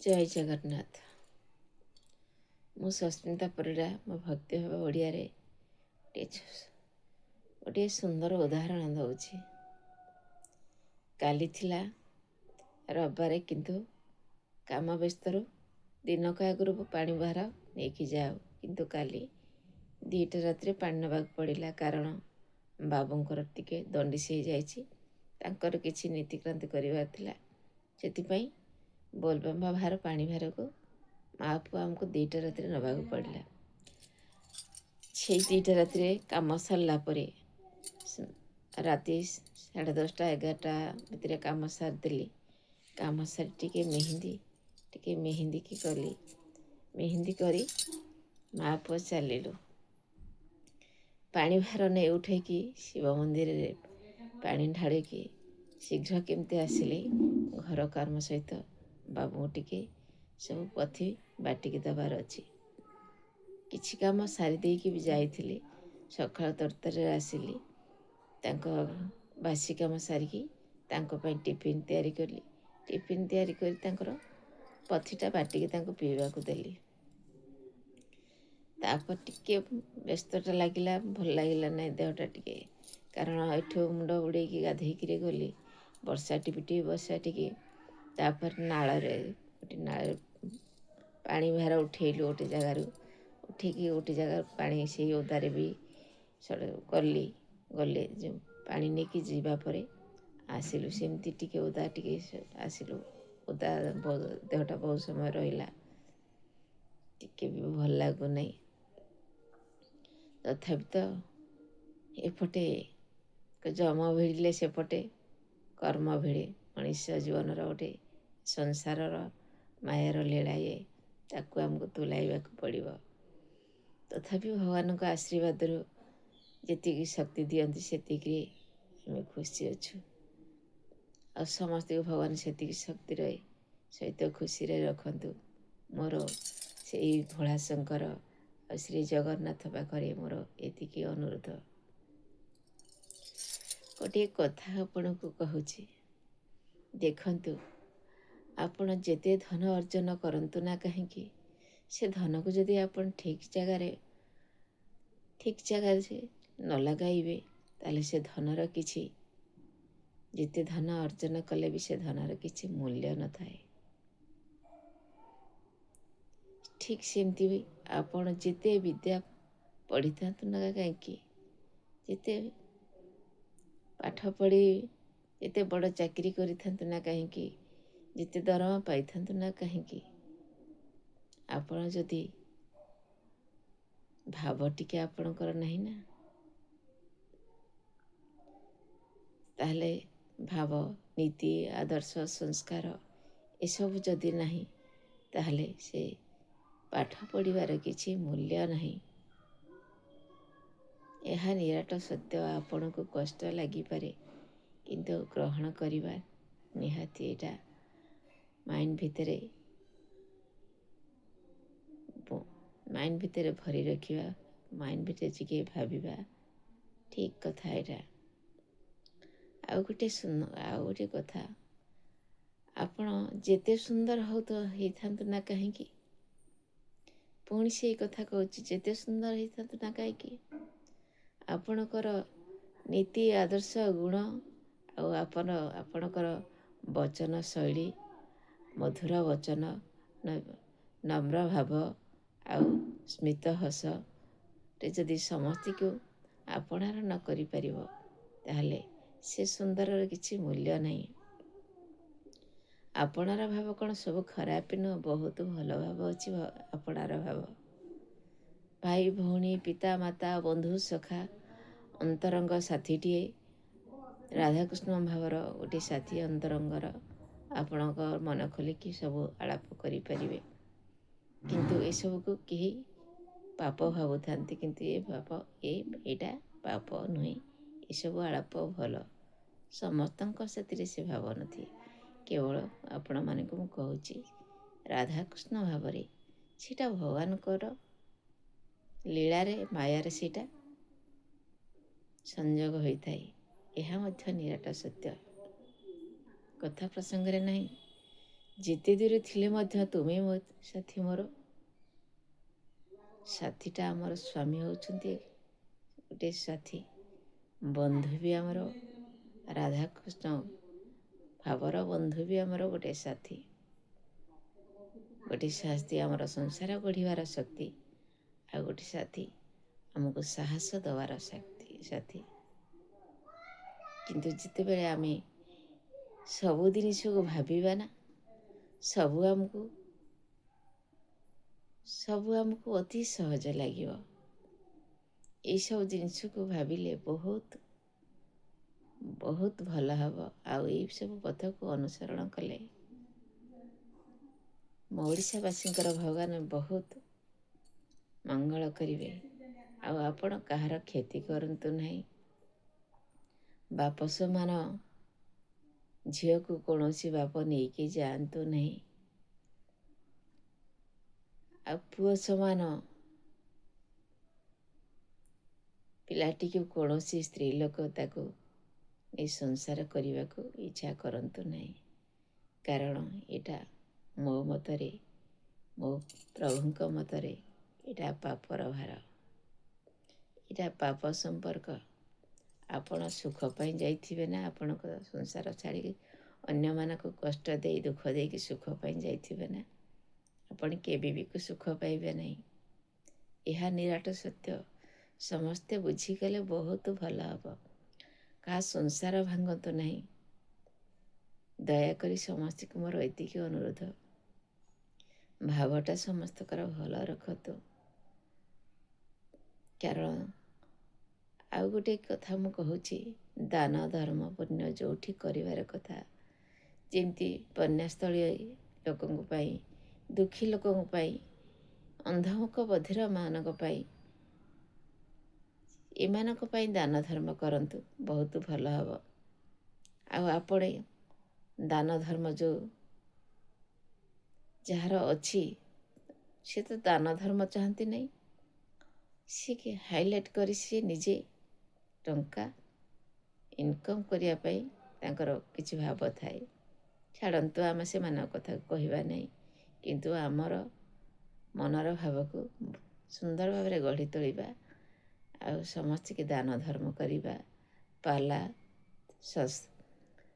ଜୟ ଜଗନ୍ନାଥ। ମୁଁ ସସ୍ମିତା ପରିଡ଼ା ମୋ ଭକ୍ତି ଭାବ ଓଡ଼ିଆରେ ଗୋଟିଏ ସୁନ୍ଦର ଉଦାହରଣ ଦେଉଛି। କାଲି ଥିଲା ରବିବାରେ, କିନ୍ତୁ କାମ ବ୍ୟସ୍ତରୁ ଦିନକ ଆଗରୁ ପାଣି ଭାର ନେଇକି ଯାଉ, କିନ୍ତୁ କାଲି 2ଟା ରାତିରେ ପାଣି ନେବାକୁ ପଡ଼ିଲା। କାରଣ ବାବୁଙ୍କର ଟିକେ ଦଣ୍ଡିସ୍ ହେଇଯାଇଛି, ତାଙ୍କର କିଛି ନୀତିକ୍ରାନ୍ତି କରିବାର ଥିଲା। ସେଥିପାଇଁ ବୋଲବମ୍ବା ଭାର ପାଣି ଭାରକୁ ମା ପୁଅ ଆମକୁ 2ଟା ରାତିରେ ନେବାକୁ ପଡ଼ିଲା। ସେଇ 2ଟା ରାତିରେ କାମ ସରିଲା ପରେ ରାତି 10:30 11ଟା ଭିତରେ କାମ ସାରିଦେଲି। କାମ ସାରି ଟିକେ ମେହେନ୍ଦି କଲି। ମେହେନ୍ଦି କରି ମା ପୁଅ ଚାଲିଲୁ। ପାଣି ଭାର ନେଇ ଉଠେଇକି ଶିବ ମନ୍ଦିରରେ ପାଣି ଢାଳିକି ଶୀଘ୍ର କେମିତି ଆସିଲି। ଘର କର୍ମ ସହିତ ବାବୁଙ୍କୁ ଟିକେ ସବୁ ପଥି ବାଟିକି ଦେବାର ଅଛି। କିଛି କାମ ସାରି ଦେଇକି ବି ଯାଇଥିଲି। ସକାଳ ତରତରରେ ଆସିଲି। ତାଙ୍କ ବାସି କାମ ସାରିକି ତାଙ୍କ ପାଇଁ ଟିଫିନ୍ ତିଆରି କଲି। ଟିଫିନ୍ ତିଆରି କରି ତାଙ୍କର ପଥିଟା ବାଟିକି ତାଙ୍କୁ ପିଇବାକୁ ଦେଲି। ତାପରେ ଟିକେ ବ୍ୟସ୍ତତା ଲାଗିଲା, ଭଲ ଲାଗିଲା ନାହିଁ ଦେହଟା ଟିକେ। କାରଣ ଏଠୁ ମୁଣ୍ଡ ବୁଡ଼େଇକି ଗାଧେଇକିରି ଗଲି, ବର୍ଷା ଟିକେ। ତାପରେ ନାଳରେ ପାଣି ଭାର ଉଠେଇଲୁ ଗୋଟେ ଜାଗାରୁ। ଉଠେଇକି ଗୋଟେ ଜାଗାରୁ ପାଣି ସେଇ ଓଦାରେ ବି ଗଲେ ଯେଉଁ ପାଣି ନେଇକି ଯିବା ପରେ ଆସିଲୁ। ସେମିତି ଟିକେ ଓଦା ଆସିଲୁ। ଓଦା ଦେହଟା ବହୁତ ସମୟ ରହିଲା, ଟିକେ ବି ଭଲ ଲାଗୁନାହିଁ। ତଥାପି ତ ଏପଟେ ଯମ ଭିଡ଼ିଲେ ସେପଟେ କର୍ମ ଭିଡ଼େ। ମଣିଷ ଜୀବନର ଗୋଟେ ସଂସାରର ମାୟାର ଲୀଳା, ତାକୁ ଆମକୁ ତୁଲାଇବାକୁ ପଡ଼ିବ। ତଥାପି ଭଗବାନଙ୍କ ଆଶୀର୍ବାଦରୁ ଯେତିକି ଶକ୍ତି ଦିଅନ୍ତି ସେତିକିରେ ଆମେ ଖୁସି ଅଛୁ। ଆଉ ସମସ୍ତଙ୍କୁ ଭଗବାନ ସେତିକି ଶକ୍ତିର ସହିତ ଖୁସିରେ ରଖନ୍ତୁ। ମୋର ସେଇ ଭୋଳାଶଙ୍କର ଆଉ ଶ୍ରୀ ଜଗନ୍ନାଥ ପାଖରେ ମୋର ଏତିକି ଅନୁରୋଧ। ଗୋଟିଏ କଥା ଆପଣଙ୍କୁ କହୁଛି, ଦେଖନ୍ତୁ, ଆପଣ ଯେତେ ଧନ ଅର୍ଜନ କରନ୍ତୁ ନା କାହିଁକି, ସେ ଧନକୁ ଯଦି ଆପଣ ଠିକ୍ ଜାଗାରେ ନ ଲଗାଇବେ, ତାହେଲେ ସେ ଧନର ଯେତେ ଧନ ଅର୍ଜନ କଲେ ବି ସେ ଧନର କିଛି ମୂଲ୍ୟ ନଥାଏ। ଠିକ୍ ସେମିତି ବି ଆପଣ ଯେତେ ବିଦ୍ୟା ପଢ଼ିଥାନ୍ତୁ ନା କାହିଁକି, ଯେତେ ପାଠ ପଢ଼ି ଯେତେ ବଡ଼ ଚାକିରି କରିଥାନ୍ତୁ ନା କାହିଁକି, ଯେତେ ଦରମା ପାଇଥାନ୍ତୁ ନା କାହିଁକି, ଆପଣ ଯଦି ଭାବ ଟିକେ ଆପଣଙ୍କର ନାହିଁ ନା, ତାହେଲେ ଭାବ, ନୀତି, ଆଦର୍ଶ, ସଂସ୍କାର ଏସବୁ ଯଦି ନାହିଁ, ତାହେଲେ ସେ ପାଠ ପଢ଼ିବାର କିଛି ମୂଲ୍ୟ ନାହିଁ। ଏହା ନିରାଟ ସତ୍ୟ। ଆପଣଙ୍କୁ କଷ୍ଟ ଲାଗିପାରେ, କିନ୍ତୁ ଗ୍ରହଣ କରିବା ନିହାତି, ଏଇଟା ମାଇଣ୍ଡ ଭିତରେ ଭରି ରଖିବା, ମାଇଣ୍ଡ ଭିତରେ ଟିକେ ଭାବିବା, ଠିକ୍ କଥା ଏଇଟା। ଆଉ ଗୋଟେ କଥା, ଆପଣ ଯେତେ ସୁନ୍ଦର ହେଇଥାନ୍ତୁ ନା କାହିଁକି, ପୁଣି ସେଇ କଥା କହୁଛି, ଯେତେ ସୁନ୍ଦର ହେଇଥାନ୍ତୁ ନା କାହିଁକି, ଆପଣଙ୍କର ନୀତି, ଆଦର୍ଶ, ଗୁଣ ଆଉ ଆପଣଙ୍କର ବଚନ ଶୈଳୀ, ମଧୁର ବଚନ, ନମ୍ର ଭାବ ଆଉ ସ୍ମିତ ହସରେ ଯଦି ସମସ୍ତଙ୍କୁ ଆପଣାର ନ କରିପାରିବ, ତାହେଲେ ସେ ସୁନ୍ଦରର କିଛି ମୂଲ୍ୟ ନାହିଁ। ଆପଣାର ଭାବ କ'ଣ ସବୁ ଖରାପ ନୁହଁ, ବହୁତ ଭଲ ଭାବ ଅଛି ଆପଣାର ଭାବ। ଭାଇ ଭଉଣୀ, ପିତା ମାତା, ବନ୍ଧୁ ସଖା, ଅନ୍ତରଙ୍ଗ ସାଥୀଟିଏ, ରାଧାକୃଷ୍ଣ ଭାବର ଗୋଟେ ସାଥୀ ଅନ୍ତରଙ୍ଗର, ଆପଣଙ୍କ ମନ ଖୋଲିକି ସବୁ ଆଳାପ କରିପାରିବେ। କିନ୍ତୁ ଏସବୁକୁ କେହି ପାପ ଭାବୁଥାନ୍ତି, କିନ୍ତୁ ଏଇଟା ପାପ ନୁହେଁ। ଏସବୁ ଆଳାପ ଭଲ, ସମସ୍ତଙ୍କ ସେଥିରେ ସେ ଭାବନଥିବେ। କେବଳ ଆପଣମାନଙ୍କୁ ମୁଁ କହୁଛି, ରାଧାକୃଷ୍ଣ ଭାବରେ ସେଇଟା ଭଗବାନଙ୍କର ଲୀଳାରେ, ମାୟାରେ ସେଇଟା ସଂଯୋଗ ହୋଇଥାଏ। ଏହା ମଧ୍ୟ ନିରାଟ ସତ୍ୟ। କଥା ପ୍ରସଙ୍ଗରେ ନାହିଁ, ଯେତେ ଦୂର ଥିଲେ ମଧ୍ୟ ତୁମେ ମୋ ସାଥୀ। ମୋର ସାଥୀଟା ଆମର ସ୍ୱାମୀ ହେଉଛନ୍ତି ଗୋଟେ ସାଥୀ, ବନ୍ଧୁ ବି ଆମର ରାଧାକୃଷ୍ଣ ଭାବର ବନ୍ଧୁ ବି ଆମର ଗୋଟେ ସାଥୀ। ଗୋଟେ ସାଥୀ ଆମର ସଂସାର ଗଢ଼ିବାର ଶକ୍ତି, ଆଉ ଗୋଟେ ସାଥୀ ଆମକୁ ସାହସ ଦେବାର ସାଥୀ। କିନ୍ତୁ ଯେତେବେଳେ ଆମେ ସବୁ ଜିନିଷକୁ ଭାବିବା ନା, ସବୁ ଆମକୁ ଅତି ସହଜ ଲାଗିବ। ଏଇସବୁ ଜିନିଷକୁ ଭାବିଲେ ବହୁତ ଭଲ ହେବ। ଆଉ ଏଇସବୁ ପଥକୁ ଅନୁସରଣ କଲେ ମୋ ଓଡ଼ିଶାବାସୀଙ୍କର ଭଗବାନ ବହୁତ ମଙ୍ଗଳ କରିବେ। ଆଉ ଆପଣ କାହାର କ୍ଷତି କରନ୍ତୁ ନାହିଁ। ବାପ ସମାନ ଝିଅକୁ କୌଣସି ବାପ ନେଇକି ଯାଆନ୍ତୁ ନାହିଁ। ଆଉ ପୁଅ ସମାନ ପିଲାଟିକୁ କୌଣସି ସ୍ତ୍ରୀ ଲୋକ ତାକୁ ନେଇ ସଂସାର କରିବାକୁ ଇଚ୍ଛା କରନ୍ତୁ ନାହିଁ। କାରଣ ଏଇଟା ମୋ ମତରେ, ମୋ ପ୍ରଭୁଙ୍କ ମତରେ ଏଇଟା ପାପର ଭାର, ଏଇଟା ପାପ ସମ୍ପର୍କ। ଆପଣ ସୁଖ ପାଇଁ ଯାଇଥିବେ ନା ଆପଣଙ୍କ ସଂସାର ଛାଡ଼ିକି ଅନ୍ୟମାନଙ୍କୁ କଷ୍ଟ ଦେଇ ଦୁଃଖ ଦେଇକି ସୁଖ ପାଇଁ ଯାଇଥିବେ ନା, ଆପଣ କେବେ ବି ସୁଖ ପାଇବେ ନାହିଁ। ଏହା ନିରାଟ ସତ୍ୟ। ସମସ୍ତେ ବୁଝିଗଲେ ବହୁତ ଭଲ ହେବ। କାହା ସଂସାର ଭାଙ୍ଗନ୍ତୁ ନାହିଁ। ଦୟାକରି ସମସ୍ତଙ୍କୁ ମୋର ଏତିକି ଅନୁରୋଧ, ଭାବଟା ସମସ୍ତଙ୍କର ଭଲ ରଖନ୍ତୁ। କାରଣ ଆଉ ଗୋଟେ କଥା ମୁଁ କହୁଛି, ଦାନ ଧର୍ମ ପୁଣ୍ୟ ଯେଉଁଠି କରିବାର କଥା, ଯେମିତି ବନ୍ୟାସ୍ଥଳୀ ଲୋକଙ୍କ ପାଇଁ, ଦୁଃଖୀ ଲୋକଙ୍କ ପାଇଁ, ଅନ୍ଧମୁକ ବଧିରମାନଙ୍କ ପାଇଁ, ଏମାନଙ୍କ ପାଇଁ ଦାନ ଧର୍ମ କରନ୍ତୁ, ବହୁତ ଭଲ ହେବ। ଆଉ ଆପଣ ଦାନ ଧର୍ମ ଯାହାର ଅଛି, ସେ ତ ଦାନ ଧର୍ମ ଚାହାନ୍ତି ନାହିଁ। ସିଏ ହାଇଲାଇଟ୍ କରି ସିଏ ନିଜେ ଟଙ୍କା ଇନକମ୍ କରିବା ପାଇଁ ତାଙ୍କର କିଛି ଭାବ ଥାଏ। ଛାଡ଼ନ୍ତୁ, ଆମେ ସେମାନଙ୍କ କଥା କହିବା ନାହିଁ। କିନ୍ତୁ ଆମର ମନର ଭାବକୁ ସୁନ୍ଦର ଭାବରେ ଗଢ଼ି ତୋଳିବା, ଆଉ ସମସ୍ତଙ୍କୁ ଦାନ ଧର୍ମ କରିବା, ପାଲା,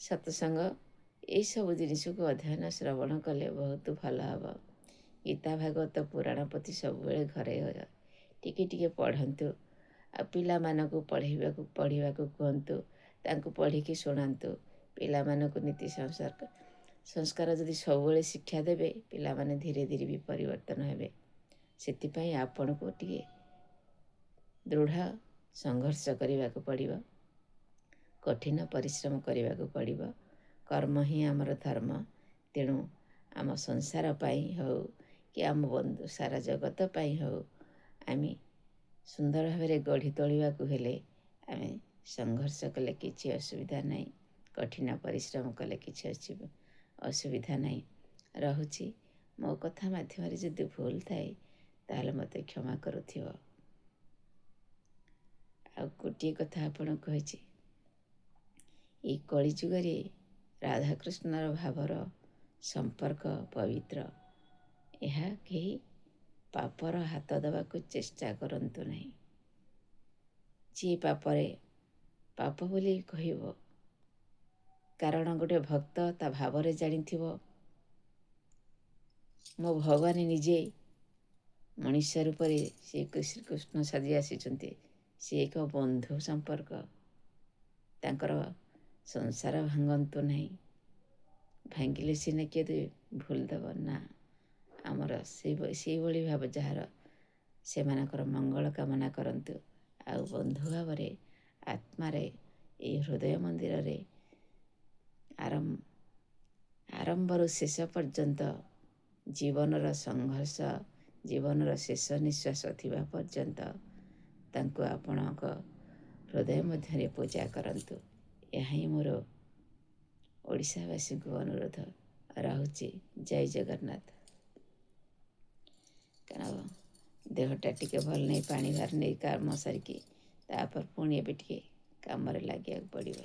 ସତ୍ସଙ୍ଗ, ଏଇସବୁ ଜିନିଷକୁ ଅଧ୍ୟୟନ ଶ୍ରବଣ କଲେ ବହୁତ ଭଲ ହେବ। ଗୀତା ଭାଗବତ ପୁରାଣ ପୋଥି ସବୁବେଳେ ଘରେ ଟିକେ ଟିକେ ପଢ଼ନ୍ତୁ। ଆଉ ପିଲାମାନଙ୍କୁ ପଢ଼ିବାକୁ କୁହନ୍ତୁ, ତାଙ୍କୁ ପଢ଼ିକି ଶୁଣାନ୍ତୁ। ପିଲାମାନଙ୍କୁ ନୀତି ସଂସ୍କାର ଯଦି ସବୁବେଳେ ଶିକ୍ଷା ଦେବେ, ପିଲାମାନେ ଧୀରେ ଧୀରେ ବି ପରିବର୍ତ୍ତନ ହେବେ। ସେଥିପାଇଁ ଆପଣଙ୍କୁ ଟିକେ ଦୃଢ଼ ସଂଘର୍ଷ କରିବାକୁ ପଡ଼ିବ, କଠିନ ପରିଶ୍ରମ କରିବାକୁ ପଡ଼ିବ। କର୍ମ ହିଁ ଆମର ଧର୍ମ। ତେଣୁ ଆମ ସଂସାର ପାଇଁ ହେଉ କି ଆମ ବନ୍ଧୁ ସାରା ଜଗତ ପାଇଁ ହେଉ, ଆମେ ସୁନ୍ଦର ଭାବରେ ଗଢ଼ି ତୋଳିବାକୁ ହେଲେ ଆମେ ସଂଘର୍ଷ କଲେ କିଛି ଅସୁବିଧା ନାହିଁ, କଠିନ ପରିଶ୍ରମ କଲେ କିଛି ଅସୁବିଧା ନାହିଁ। ରହୁଛି, ମୋ କଥା ମାଧ୍ୟମରେ ଯଦି ଭୁଲ ଥାଏ ତାହେଲେ ମୋତେ କ୍ଷମା କରୁଥିବ। ଆଉ ଗୋଟିଏ କଥା ଆପଣ କହିଛି, ଏଇ କଳିଯୁଗରେ ରାଧାକୃଷ୍ଣର ଭାବର ସମ୍ପର୍କ ପବିତ୍ର। ଏହା କେହି ପାପର ହାତ ଦେବାକୁ ଚେଷ୍ଟା କରନ୍ତୁ ନାହିଁ। ଯିଏ ପାପ ବୋଲି କହିବ, କାରଣ ଗୋଟେ ଭକ୍ତ ତା ଭାବରେ ଜାଣିଥିବ ମୋ ଭଗବାନ ନିଜେ ମଣିଷ ରୂପରେ ଶ୍ରୀକୃଷ୍ଣ ସାଜି ଆସିଛନ୍ତି। ସେ ଏକ ବନ୍ଧୁ ସମ୍ପର୍କ। ତାଙ୍କର ସଂସାର ଭାଙ୍ଗନ୍ତୁ ନାହିଁ। ଭାଙ୍ଗିଲେ ସିନା କିଏ ଭୁଲ ଦେବ ନା। ଆମର ସେଇଭଳି ଭାବ ଯାହାର, ସେମାନଙ୍କର ମଙ୍ଗଳ କାମନା କରନ୍ତୁ। ଆଉ ବନ୍ଧୁ ଭାବରେ ଆତ୍ମାରେ ଏହି ହୃଦୟ ମନ୍ଦିରରେ ଆରମ୍ଭରୁ ଶେଷ ପର୍ଯ୍ୟନ୍ତ ଜୀବନର ସଂଘର୍ଷ, ଜୀବନର ଶେଷ ନିଶ୍ୱାସ ଥିବା ପର୍ଯ୍ୟନ୍ତ ତାଙ୍କୁ ଆପଣଙ୍କ ହୃଦୟ ମଧ୍ୟରେ ପୂଜା କରନ୍ତୁ। ଏହା ହିଁ ମୋର ଓଡ଼ିଶାବାସୀଙ୍କୁ ଅନୁରୋଧ। ରହୁଛି, ଜୟ ଜଗନ୍ନାଥ। କାରଣ ଦେହଟା ଟିକେ ଭଲ ନାହିଁ, ପାଣି ଭାର ନେଇ କାମ ସାରିକି ତାପରେ ପୁଣି ଏବେ ଟିକେ କାମରେ ଲାଗିବାକୁ ପଡ଼ିବ।